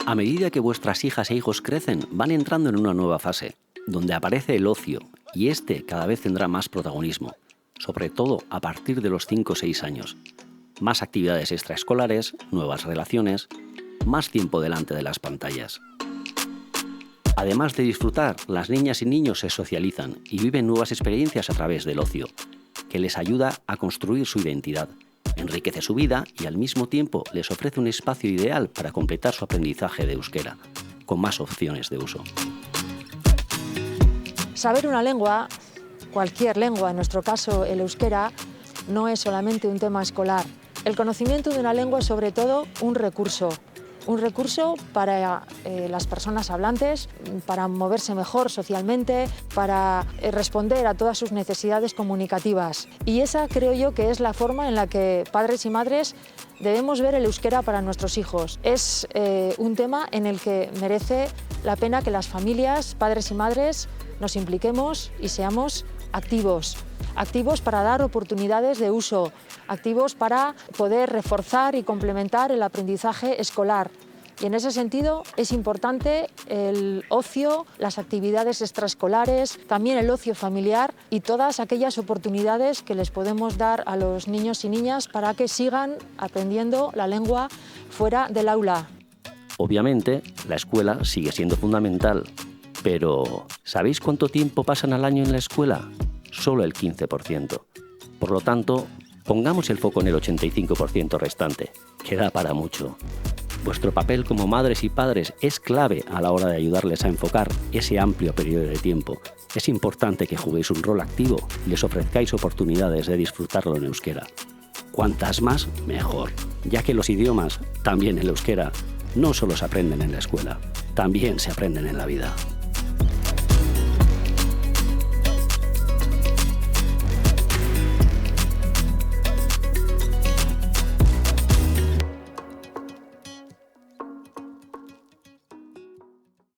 A medida que vuestras hijas e hijos crecen, van entrando en una nueva fase, donde aparece el ocio, y este cada vez tendrá más protagonismo, sobre todo a partir de los 5 o 6 años. Más actividades extraescolares, nuevas relaciones, más tiempo delante de las pantallas. Además de disfrutar, las niñas y niños se socializan y viven nuevas experiencias a través del ocio, que les ayuda a construir su identidad, enriquece su vida y al mismo tiempo les ofrece un espacio ideal para completar su aprendizaje de euskera, con más opciones de uso. Saber una lengua, cualquier lengua, en nuestro caso el euskera, no es solamente un tema escolar. El conocimiento de una lengua es sobre todo un recurso para las personas hablantes, para moverse mejor socialmente, para responder a todas sus necesidades comunicativas. Y esa creo yo que es la forma en la que padres y madres debemos ver el euskera para nuestros hijos. Es un tema en el que merece la pena que las familias, padres y madres, nos impliquemos y seamos activos para dar oportunidades de uso, activos para poder reforzar y complementar el aprendizaje escolar. Y en ese sentido es importante el ocio, las actividades extraescolares, también el ocio familiar y todas aquellas oportunidades que les podemos dar a los niños y niñas para que sigan aprendiendo la lengua fuera del aula. Obviamente, la escuela sigue siendo fundamental, pero ¿sabéis cuánto tiempo pasan al año en la escuela? Solo el 15%. Por lo tanto, pongamos el foco en el 85% restante, que da para mucho. Vuestro papel como madres y padres es clave a la hora de ayudarles a enfocar ese amplio periodo de tiempo. Es importante que juguéis un rol activo y les ofrezcáis oportunidades de disfrutarlo en euskera. Cuantas más, mejor, ya que los idiomas, también el euskera, no solo se aprenden en la escuela, también se aprenden en la vida.